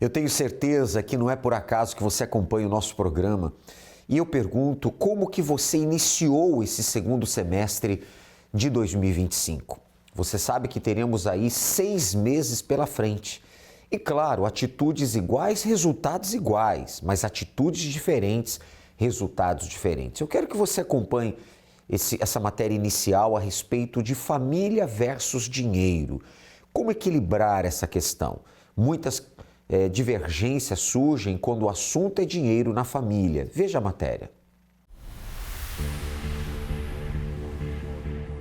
Eu tenho certeza que não é por acaso que você acompanha o nosso programa e eu pergunto como que você iniciou esse segundo semestre de 2025. Você sabe que teremos aí 6 meses pela frente. E claro, atitudes iguais, resultados iguais, mas atitudes diferentes, resultados diferentes. Eu quero que você acompanhe essa matéria inicial a respeito de família versus dinheiro. Como equilibrar essa questão? Muitas divergências surgem quando o assunto é dinheiro na família. Veja a matéria.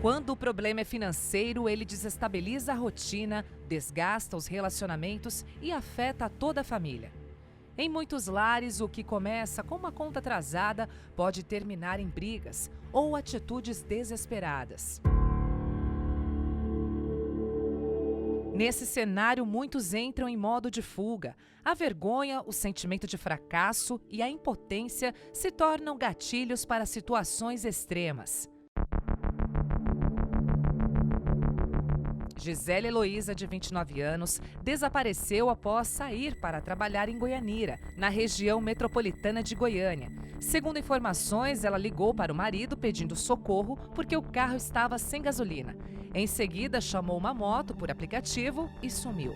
Quando o problema é financeiro, ele desestabiliza a rotina, desgasta os relacionamentos e afeta toda a família. Em muitos lares, o que começa com uma conta atrasada pode terminar em brigas ou atitudes desesperadas. Nesse cenário, muitos entram em modo de fuga. A vergonha, o sentimento de fracasso e a impotência se tornam gatilhos para situações extremas. Gisele Heloísa, de 29 anos, desapareceu após sair para trabalhar em Goianira, na região metropolitana de Goiânia. Segundo informações, ela ligou para o marido pedindo socorro porque o carro estava sem gasolina. Em seguida, chamou uma moto por aplicativo e sumiu.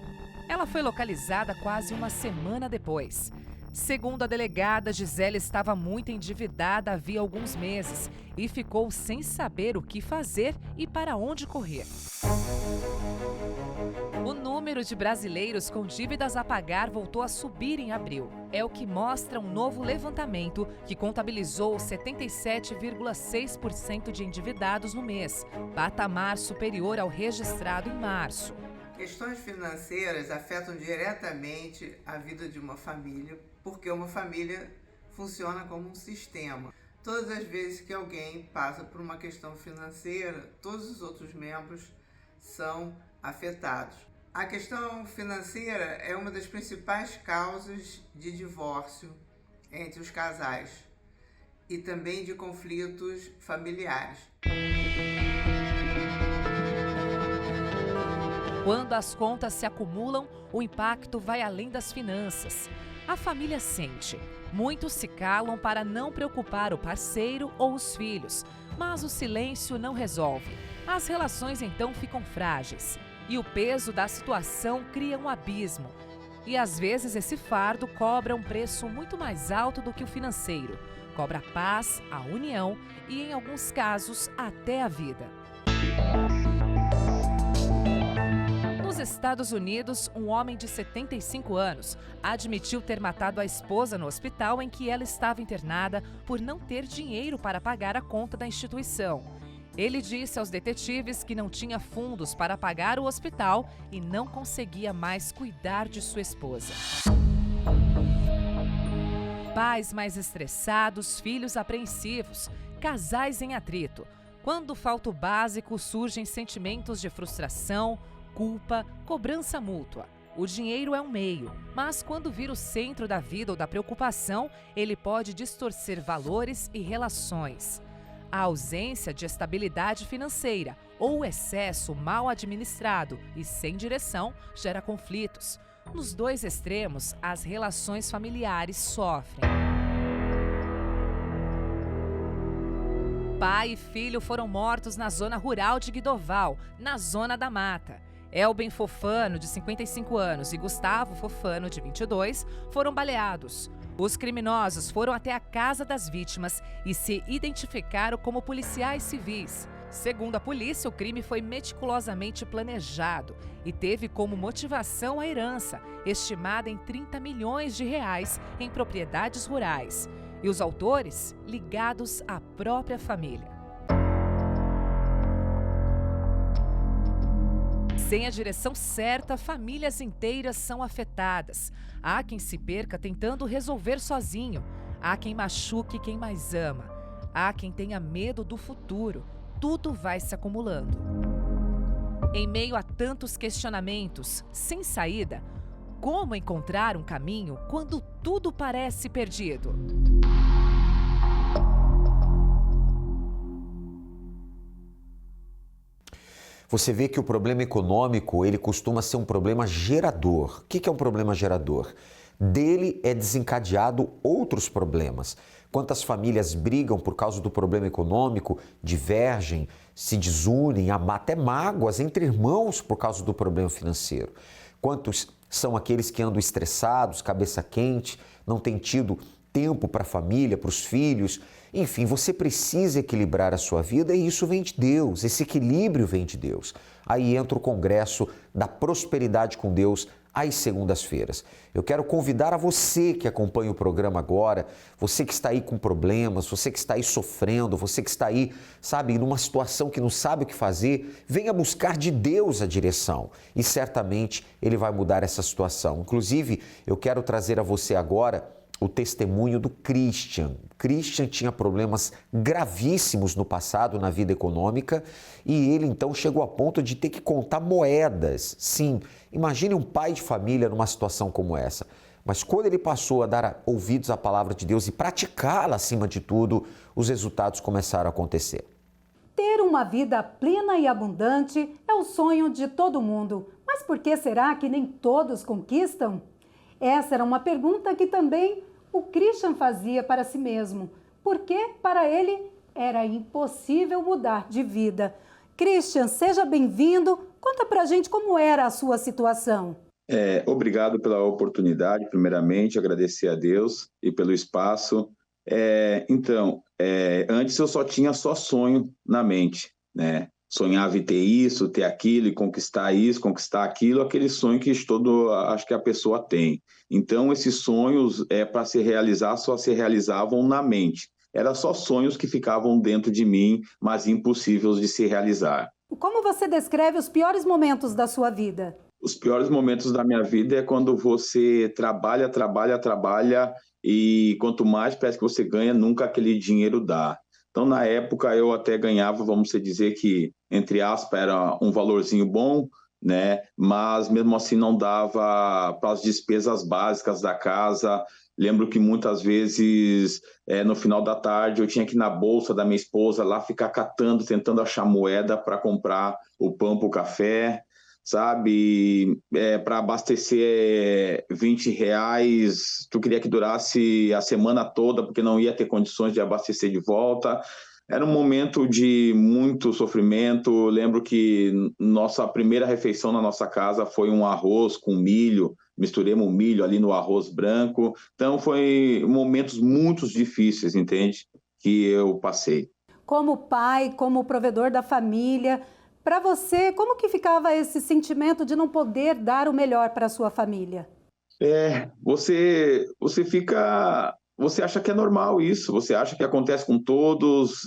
Ela foi localizada quase uma semana depois. Segundo a delegada, Gisele estava muito endividada havia alguns meses e ficou sem saber o que fazer e para onde correr. O número de brasileiros com dívidas a pagar voltou a subir em abril. É o que mostra um novo levantamento que contabilizou 77,6% de endividados no mês, patamar superior ao registrado em março. Questões financeiras afetam diretamente a vida de uma família, porque uma família funciona como um sistema. Todas as vezes que alguém passa por uma questão financeira, todos os outros membros são afetados. A questão financeira é uma das principais causas de divórcio entre os casais e também de conflitos familiares. Quando as contas se acumulam, o impacto vai além das finanças. A família sente. Muitos se calam para não preocupar o parceiro ou os filhos, mas o silêncio não resolve. As relações então ficam frágeis e o peso da situação cria um abismo. E às vezes esse fardo cobra um preço muito mais alto do que o financeiro. Cobra a paz, a união e, em alguns casos, até a vida. Nos Estados Unidos, um homem de 75 anos admitiu ter matado a esposa no hospital em que ela estava internada por não ter dinheiro para pagar a conta da instituição. Ele disse aos detetives que não tinha fundos para pagar o hospital e não conseguia mais cuidar de sua esposa. Pais mais estressados, filhos apreensivos, casais em atrito. Quando falta o básico, surgem sentimentos de frustração, culpa, cobrança mútua. O dinheiro é um meio, mas quando vira o centro da vida ou da preocupação, ele pode distorcer valores e relações. A ausência de estabilidade financeira ou o excesso mal administrado e sem direção gera conflitos. Nos dois extremos, as relações familiares sofrem. Pai e filho foram mortos na zona rural de Guidoval, na Zona da Mata. Elben Fofano, de 55 anos, e Gustavo Fofano, de 22, foram baleados. Os criminosos foram até a casa das vítimas e se identificaram como policiais civis. Segundo a polícia, o crime foi meticulosamente planejado e teve como motivação a herança, estimada em 30 milhões de reais em propriedades rurais. E os autores ligados à própria família. Sem a direção certa, famílias inteiras são afetadas. Há quem se perca tentando resolver sozinho. Há quem machuque quem mais ama. Há quem tenha medo do futuro. Tudo vai se acumulando. Em meio a tantos questionamentos, sem saída, como encontrar um caminho quando tudo parece perdido? Você vê que o problema econômico, ele costuma ser um problema gerador. O que é um problema gerador? Dele é desencadeado outros problemas. Quantas famílias brigam por causa do problema econômico, divergem, se desunem, até mágoas entre irmãos por causa do problema financeiro. Quantos são aqueles que andam estressados, cabeça quente, não têm tido tempo para a família, para os filhos. Enfim, você precisa equilibrar a sua vida e isso vem de Deus, esse equilíbrio vem de Deus. Aí entra o Congresso da Prosperidade com Deus às segundas-feiras. Eu quero convidar a você que acompanha o programa agora, você que está aí com problemas, você que está aí sofrendo, você que está aí, sabe, numa situação que não sabe o que fazer, venha buscar de Deus a direção e certamente Ele vai mudar essa situação. Inclusive, eu quero trazer a você agora o testemunho do Christian. Christian tinha problemas gravíssimos no passado na vida econômica e ele então chegou a ponto de ter que contar moedas. Sim, imagine um pai de família numa situação como essa. Mas quando ele passou a dar ouvidos à palavra de Deus e praticá-la acima de tudo, os resultados começaram a acontecer. Ter uma vida plena e abundante é o sonho de todo mundo. Mas por que será que nem todos conquistam? Essa era uma pergunta que também o Christian fazia para si mesmo, porque para ele era impossível mudar de vida. Christian, seja bem-vindo. Conta pra gente como era a sua situação. Obrigado pela oportunidade, primeiramente, agradecer a Deus e pelo espaço. Antes eu só tinha sonho na mente, né? Sonhava em ter isso, ter aquilo, e conquistar isso, conquistar aquilo, aquele sonho que acho que a pessoa tem. Então, esses sonhos, para se realizar, só se realizavam na mente. Eram só sonhos que ficavam dentro de mim, mas impossíveis de se realizar. Como você descreve os piores momentos da sua vida? Os piores momentos da minha vida é quando você trabalha, e quanto mais parece que você ganha, nunca aquele dinheiro dá. Então, na época, eu até ganhava, vamos dizer que, entre aspas, era um valorzinho bom, né? Mas, mesmo assim, não dava para as despesas básicas da casa. Lembro que, muitas vezes, no final da tarde, eu tinha que ir na bolsa da minha esposa, lá ficar catando, tentando achar moeda para comprar o pão para o café, sabe? Para abastecer R$20, tu queria que durasse a semana toda, porque não ia ter condições de abastecer de volta. Era um momento de muito sofrimento. Lembro que nossa primeira refeição na nossa casa foi um arroz com milho, misturemos o milho ali no arroz branco. Então, foi momentos muito difíceis, entende? Que eu passei. Como pai, como provedor da família, para você, como que ficava esse sentimento de não poder dar o melhor para a sua família? Você acha que é normal isso, você acha que acontece com todos,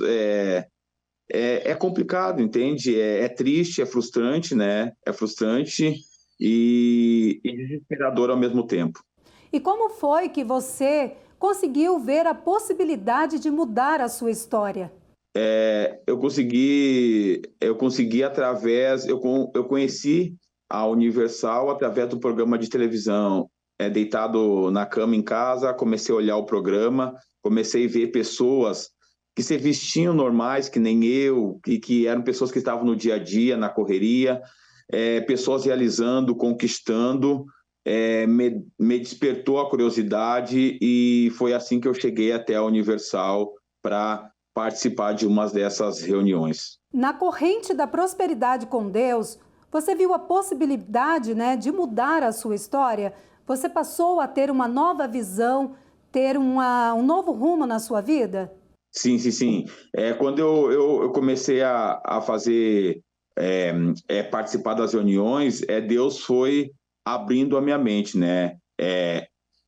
é complicado, entende? É triste, é frustrante, né? É frustrante e desesperador ao mesmo tempo. E como foi que você conseguiu ver a possibilidade de mudar a sua história? Eu consegui através, eu conheci a Universal através do programa de televisão. Deitado na cama em casa, comecei a olhar o programa, comecei a ver pessoas que se vestiam normais, que nem eu, que eram pessoas que estavam no dia a dia, na correria, pessoas realizando, conquistando, me despertou a curiosidade e foi assim que eu cheguei até a Universal para participar de uma dessas reuniões. Na corrente da prosperidade com Deus, você viu a possibilidade, né, de mudar a sua história? Você passou a ter uma nova visão, ter um novo rumo na sua vida? Sim. Quando eu comecei a fazer, participar das reuniões, Deus foi abrindo a minha mente, né?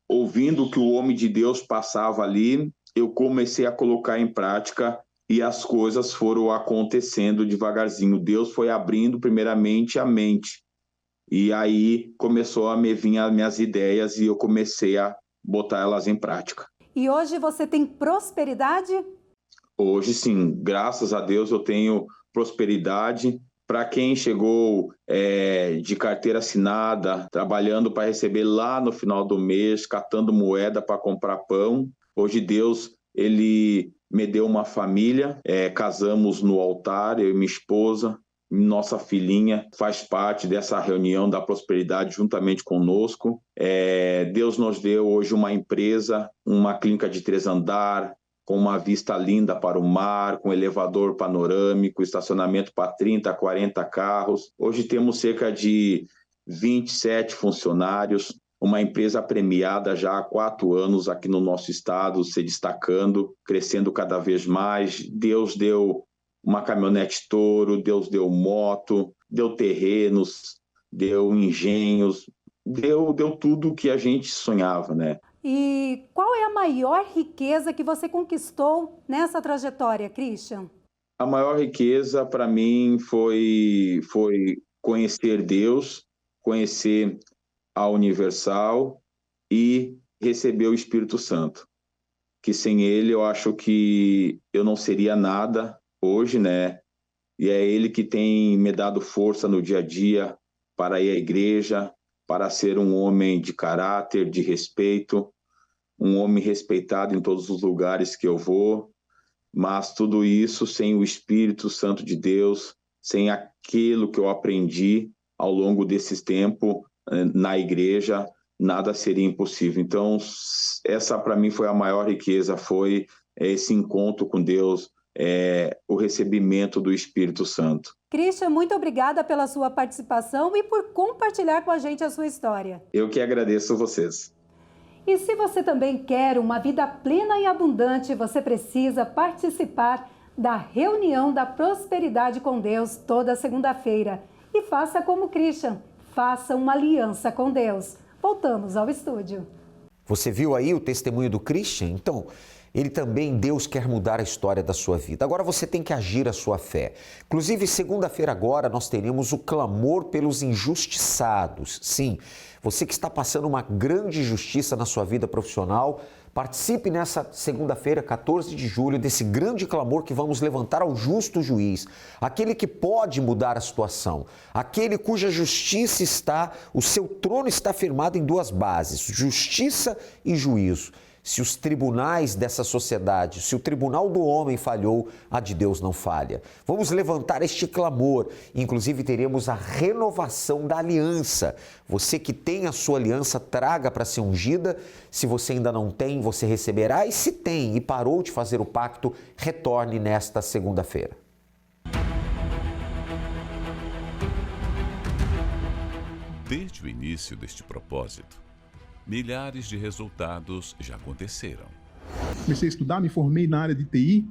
Ouvindo o que o homem de Deus passava ali, eu comecei a colocar em prática e as coisas foram acontecendo devagarzinho. Deus foi abrindo primeiramente a mente. E aí começou a me vir as minhas ideias e eu comecei a botar elas em prática. E hoje você tem prosperidade? Hoje sim, graças a Deus eu tenho prosperidade. Para quem chegou de carteira assinada, trabalhando para receber lá no final do mês, catando moeda para comprar pão, hoje Deus, Ele me deu uma família, casamos no altar, eu e minha esposa, nossa filhinha faz parte dessa reunião da prosperidade juntamente conosco. Deus nos deu hoje uma empresa, uma clínica de 3 andares, com uma vista linda para o mar, com elevador panorâmico, estacionamento para 30, 40 carros. Hoje temos cerca de 27 funcionários, uma empresa premiada já há 4 anos aqui no nosso estado, se destacando, crescendo cada vez mais. Deus deu uma caminhonete Toro, Deus deu moto, deu terrenos, deu engenhos, deu tudo o que a gente sonhava, né? E qual é a maior riqueza que você conquistou nessa trajetória, Christian? A maior riqueza para mim foi conhecer Deus, conhecer a Universal e receber o Espírito Santo. Que sem ele eu acho que eu não seria nada hoje, né? E é ele que tem me dado força no dia a dia para ir à igreja, para ser um homem de caráter, de respeito, um homem respeitado em todos os lugares que eu vou, mas tudo isso sem o Espírito Santo de Deus, sem aquilo que eu aprendi ao longo desses tempos na igreja, nada seria impossível. Então, essa para mim foi a maior riqueza, foi esse encontro com Deus, o recebimento do Espírito Santo. Christian, muito obrigada pela sua participação e por compartilhar com a gente a sua história. Eu que agradeço a vocês. E se você também quer uma vida plena e abundante, você precisa participar da reunião da prosperidade com Deus toda segunda-feira. E faça como Christian, faça uma aliança com Deus. Voltamos ao estúdio. Você viu aí o testemunho do Christian? Então, ele também, Deus quer mudar a história da sua vida. Agora você tem que agir a sua fé. Inclusive, segunda-feira agora nós teremos o clamor pelos injustiçados. Sim, você que está passando uma grande injustiça na sua vida profissional, participe nessa segunda-feira, 14 de julho, desse grande clamor que vamos levantar ao justo juiz, aquele que pode mudar a situação, aquele cuja justiça está, o seu trono está firmado em 2 bases, justiça e juízo. Se os tribunais dessa sociedade, se o tribunal do homem falhou, a de Deus não falha. Vamos levantar este clamor. Inclusive, teremos a renovação da aliança. Você que tem a sua aliança, traga para ser ungida. Se você ainda não tem, você receberá. E se tem e parou de fazer o pacto, retorne nesta segunda-feira. Desde o início deste propósito, milhares de resultados já aconteceram. Comecei a estudar, me formei na área de TI.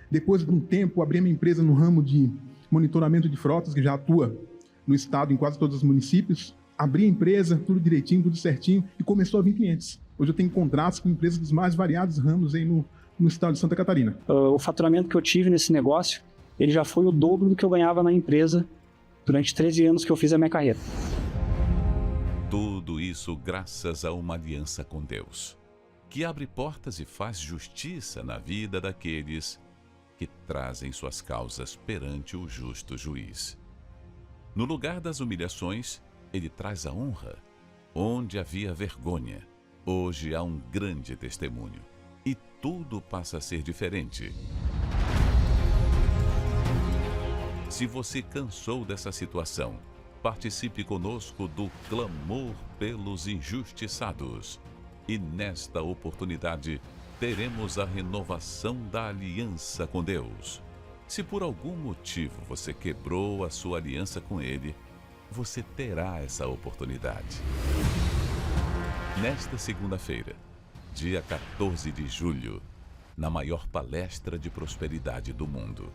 Depois de um tempo, abri minha empresa no ramo de monitoramento de frotas, que já atua no estado, em quase todos os municípios. Abri a empresa, tudo direitinho, tudo certinho, e começou a vir clientes. Hoje eu tenho contratos com empresas dos mais variados ramos aí no estado de Santa Catarina. O faturamento que eu tive nesse negócio, ele já foi o dobro do que eu ganhava na empresa durante 13 anos que eu fiz a minha carreira. Tudo isso graças a uma aliança com Deus, que abre portas e faz justiça na vida daqueles que trazem suas causas perante o justo juiz. No lugar das humilhações, ele traz a honra. Onde havia vergonha, hoje há um grande testemunho. E tudo passa a ser diferente. Se você cansou dessa situação, participe conosco do clamor pelos injustiçados. E nesta oportunidade, teremos a renovação da aliança com Deus. Se por algum motivo você quebrou a sua aliança com Ele, você terá essa oportunidade. Nesta segunda-feira, dia 14 de julho, na maior palestra de prosperidade do mundo.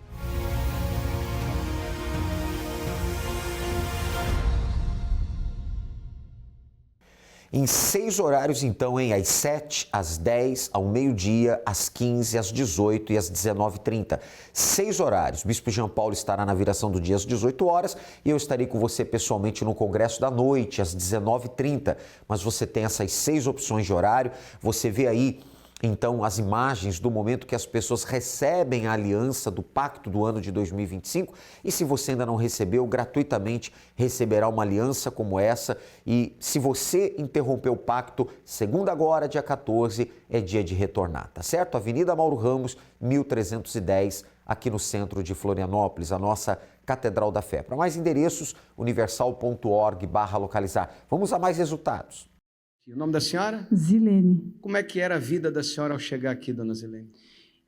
Em 6 horários, então, às 7, às 10, ao meio-dia, às 15, às 18 e às 19h30. 6 horários. O Bispo Jean Paulo estará na viração do dia às 18 horas e eu estarei com você pessoalmente no Congresso da Noite, às 19h30. Mas você tem essas 6 opções de horário. Você vê aí, então, as imagens do momento que as pessoas recebem a aliança do pacto do ano de 2025. E se você ainda não recebeu, gratuitamente receberá uma aliança como essa. E se você interrompeu o pacto, segunda agora, dia 14, é dia de retornar, tá certo? Avenida Mauro Ramos, 1310, aqui no centro de Florianópolis, a nossa Catedral da Fé. Para mais endereços, universal.org/localizar. Vamos a mais resultados. O nome da senhora? Zilene. Como é que era a vida da senhora ao chegar aqui, dona Zilene?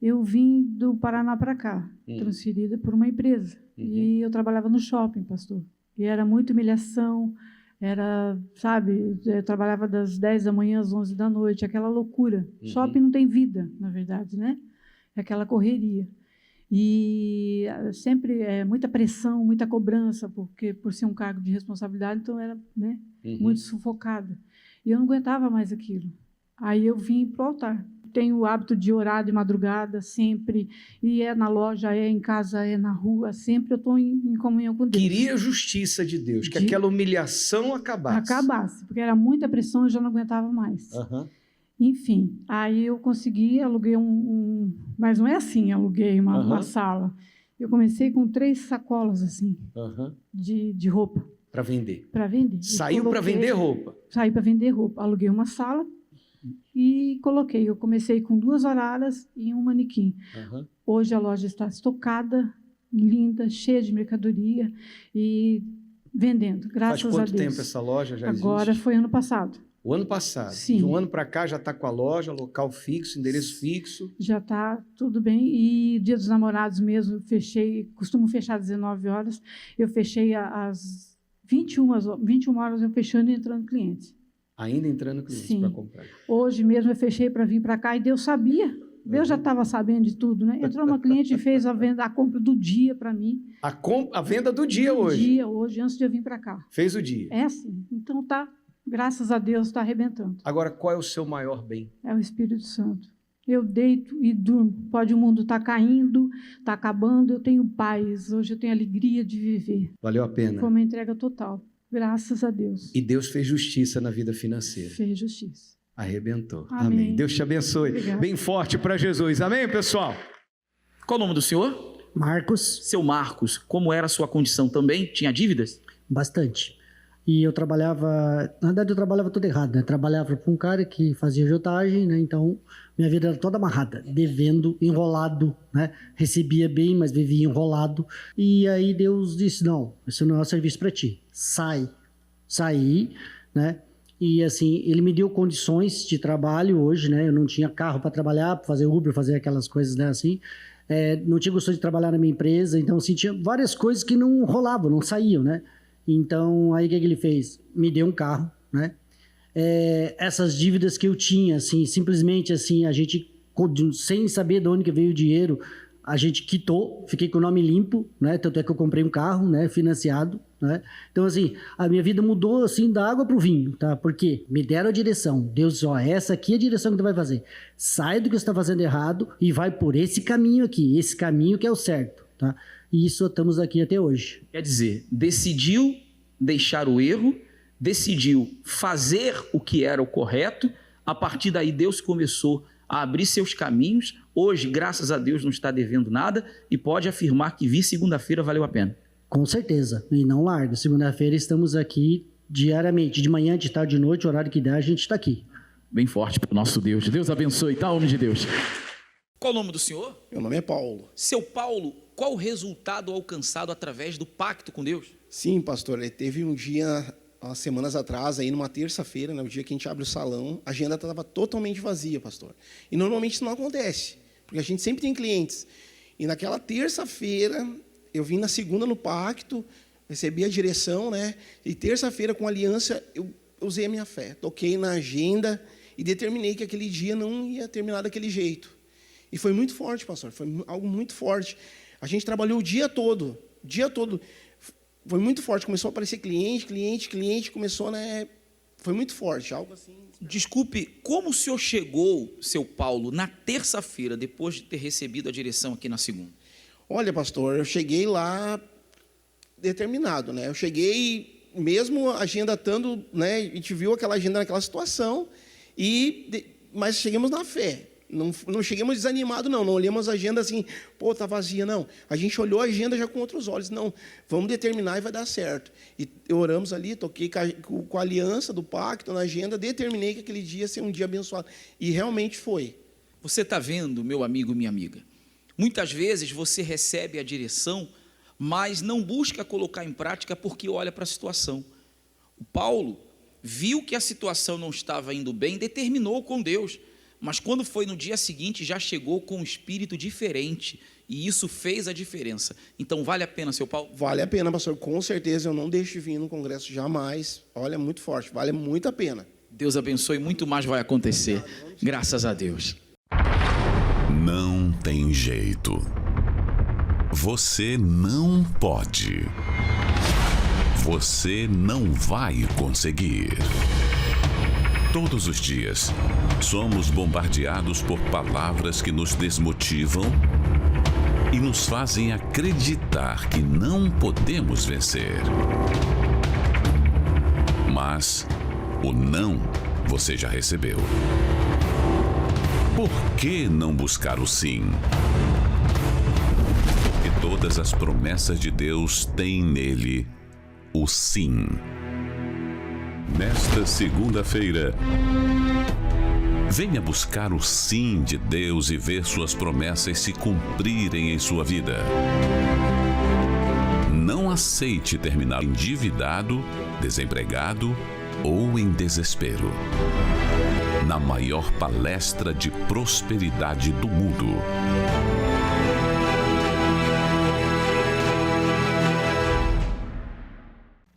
Eu vim do Paraná para cá, transferida por uma empresa. E eu trabalhava no shopping, pastor. E era muita humilhação, era, sabe, eu trabalhava das 10 da manhã às 11 da noite, aquela loucura. Shopping não tem vida, na verdade, né? É aquela correria. E sempre muita pressão, muita cobrança, porque por ser um cargo de responsabilidade, então era, né, muito sufocada. E eu não aguentava mais aquilo. Aí eu vim para o altar. Tenho o hábito de orar de madrugada, sempre. E é na loja, é em casa, é na rua. Sempre eu estou em comunhão com Deus. Queria a justiça de Deus, que aquela humilhação acabasse. Acabasse, porque era muita pressão e eu já não aguentava mais. Enfim, aí eu consegui, aluguei mas não é assim, aluguei uma sala. Eu comecei com 3 sacolas, assim, de roupa. Para vender. Para vender. Saiu para vender roupa. Saí para vender roupa. Aluguei uma sala e coloquei. Eu comecei com 2 araras e um manequim. Hoje a loja está estocada, linda, cheia de mercadoria e vendendo, graças a Deus. Faz quanto tempo essa loja já existe? Agora foi ano passado. O ano passado? Sim. De um ano para cá já está com a loja, local fixo, endereço fixo? Já está tudo bem. E Dia dos Namorados mesmo, fechei, costumo fechar às 19 horas, eu fechei às 21 horas, eu fechando e entrando clientes. Ainda entrando clientes para comprar? Hoje mesmo eu fechei para vir para cá e Deus sabia. Deus já estava sabendo de tudo, né? Entrou uma cliente e fez a compra do dia para mim. A venda do dia hoje? Do dia, hoje, antes de eu vir para cá. Fez o dia? É sim. Então tá, graças a Deus, está arrebentando. Agora, qual é o seu maior bem? É o Espírito Santo. Eu deito e durmo. Pode o mundo estar caindo, está acabando, eu tenho paz. Hoje eu tenho alegria de viver. Valeu a pena? Foi uma entrega total. Graças a Deus. E Deus fez justiça na vida financeira. Fez justiça. Arrebentou. Amém. Deus te abençoe. Obrigada. Bem forte para Jesus. Amém, pessoal? Qual o nome do senhor? Marcos. Seu Marcos, como era a sua condição também? Tinha dívidas? Bastante. E eu trabalhava, na verdade eu trabalhava tudo errado, né? Trabalhava para um cara que fazia agiotagem, né? Então minha vida era toda amarrada, devendo, enrolado, né? Recebia bem, mas vivia enrolado. E aí Deus disse, não, isso não é um serviço para ti, sai. Saí, né? E assim, ele me deu condições de trabalho hoje, né? Eu não tinha carro para trabalhar, para fazer Uber, fazer aquelas coisas, né? Assim, não tinha condições de trabalhar na minha empresa, então assim, tinha várias coisas que não rolavam, não saíam, né? Então, aí o que ele fez? Me deu um carro, né? Essas dívidas que eu tinha, assim, simplesmente assim, a gente, sem saber de onde que veio o dinheiro, a gente quitou, fiquei com o nome limpo, né? Tanto é que eu comprei um carro, né? Financiado, né? Então, assim, a minha vida mudou, assim, da água para o vinho, tá? Porque me deram a direção. Deus disse, ó, essa aqui é a direção que tu vai fazer. Sai do que você está fazendo errado e vai por esse caminho aqui, esse caminho que é o certo, tá? E isso estamos aqui até hoje. Quer dizer, decidiu deixar o erro, decidiu fazer o que era o correto, a partir daí Deus começou a abrir seus caminhos. Hoje, graças a Deus, não está devendo nada e pode afirmar que vir segunda-feira valeu a pena. Com certeza, e não largo. Segunda-feira estamos aqui diariamente, de manhã, de tarde, de noite, o horário que der, a gente está aqui. Bem forte para o nosso Deus. Deus abençoe, tá, homem de Deus. Qual o nome do senhor? Meu nome é Paulo. Seu Paulo, qual o resultado alcançado através do pacto com Deus? Sim, pastor, teve um dia, há semanas atrás, aí numa terça-feira, né, o dia que a gente abre o salão, a agenda estava totalmente vazia, pastor. E normalmente isso não acontece, porque a gente sempre tem clientes. E naquela terça-feira, eu vim na segunda no pacto, recebi a direção, né? E terça-feira, com a aliança, eu usei a minha fé. Toquei na agenda e determinei que aquele dia não ia terminar daquele jeito. E foi muito forte, pastor, foi algo muito forte. A gente trabalhou o dia todo. Foi muito forte, começou a aparecer cliente, começou, né? Foi muito forte, algo assim. Desculpe, como o senhor chegou, seu Paulo, na terça-feira, depois de ter recebido a direção aqui na segunda? Olha, pastor, eu cheguei lá determinado, né? Eu cheguei, mesmo a agenda estando, né? A gente viu aquela agenda naquela situação, mas chegamos na fé. Não chegamos desanimados, não olhamos a agenda assim, pô, tá vazia, não. A gente olhou a agenda já com outros olhos, não, vamos determinar e vai dar certo. E oramos ali, toquei com a aliança do pacto na agenda, determinei que aquele dia ia ser um dia abençoado. E realmente foi. Você está vendo, meu amigo e minha amiga, muitas vezes você recebe a direção mas não busca colocar em prática porque olha para a situação. O Paulo viu que a situação não estava indo bem, determinou com Deus, mas quando foi no dia seguinte já chegou com um espírito diferente, e isso fez a diferença. Então vale a pena, seu Paulo? Vale a pena, pastor, com certeza. Eu não deixo de vir no congresso jamais. Olha, muito forte, vale muito a pena. Deus abençoe, muito mais vai acontecer, graças a Deus. Não tem jeito. Você não pode. Você não vai conseguir. Todos os dias, somos bombardeados por palavras que nos desmotivam e nos fazem acreditar que não podemos vencer. Mas o não você já recebeu. Por que não buscar o sim? Porque todas as promessas de Deus têm nele o sim. Nesta segunda-feira, venha buscar o sim de Deus e ver suas promessas se cumprirem em sua vida. Não aceite terminar endividado, desempregado ou em desespero. Na maior palestra de prosperidade do mundo.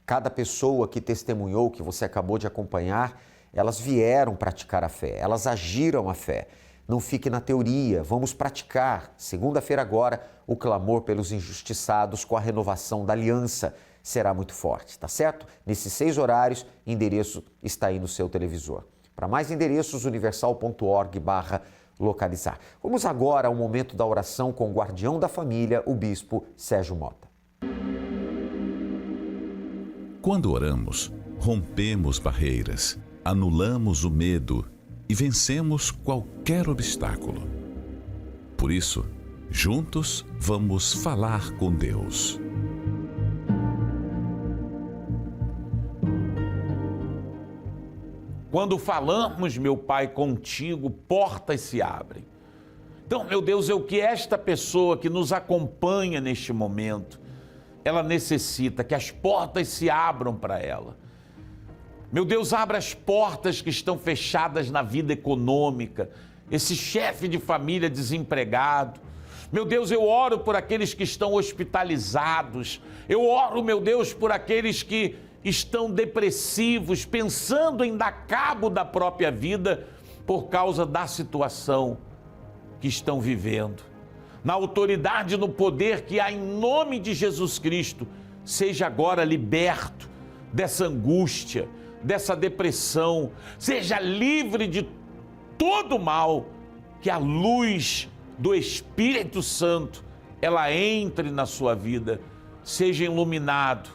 Cada pessoa que testemunhou, que você acabou de acompanhar, elas vieram praticar a fé, elas agiram a fé. Não fique na teoria, vamos praticar. Segunda-feira agora, o clamor pelos injustiçados com a renovação da aliança será muito forte, tá certo? Nesses 6 horários, endereço está aí no seu televisor. Para mais endereços, universal.org/localizar. Vamos agora ao momento da oração com o guardião da família, o bispo Sérgio Mota. Quando oramos, rompemos barreiras, anulamos o medo e vencemos qualquer obstáculo. Por isso, juntos vamos falar com Deus. Quando falamos, meu Pai, contigo, portas se abrem. Então, meu Deus, é o que esta pessoa que nos acompanha neste momento, ela necessita que as portas se abram para ela. Meu Deus, abra as portas que estão fechadas na vida econômica, esse chefe de família desempregado. Meu Deus, eu oro por aqueles que estão hospitalizados. Eu oro, meu Deus, por aqueles que estão depressivos, pensando em dar cabo da própria vida por causa da situação que estão vivendo. Na autoridade, no poder que há em nome de Jesus Cristo, seja agora liberto dessa angústia, dessa depressão, seja livre de todo mal, que a luz do Espírito Santo, ela entre na sua vida, seja iluminado,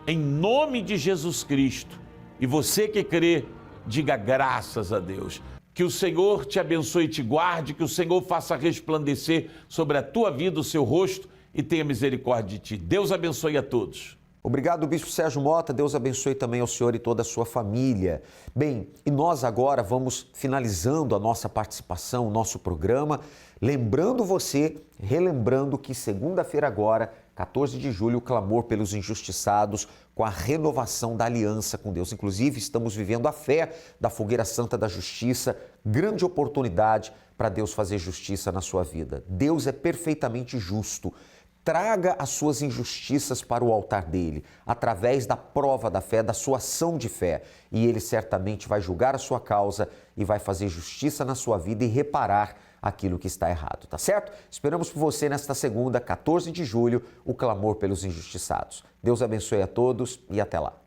em nome de Jesus Cristo. E você que crê, diga graças a Deus. Que o Senhor te abençoe e te guarde, que o Senhor faça resplandecer sobre a tua vida o seu rosto e tenha misericórdia de ti. Deus abençoe a todos. Obrigado, Bispo Sérgio Mota. Deus abençoe também ao senhor e toda a sua família. Bem, e nós agora vamos finalizando a nossa participação, o nosso programa, lembrando você, relembrando que segunda-feira agora, 14 de julho, o clamor pelos injustiçados com a renovação da aliança com Deus. Inclusive, estamos vivendo a fé da Fogueira Santa da Justiça, grande oportunidade para Deus fazer justiça na sua vida. Deus é perfeitamente justo. Traga as suas injustiças para o altar dele, através da prova da fé, da sua ação de fé. E ele certamente vai julgar a sua causa e vai fazer justiça na sua vida e reparar aquilo que está errado, tá certo? Esperamos por você nesta segunda, 14 de julho, o clamor pelos injustiçados. Deus abençoe a todos e até lá.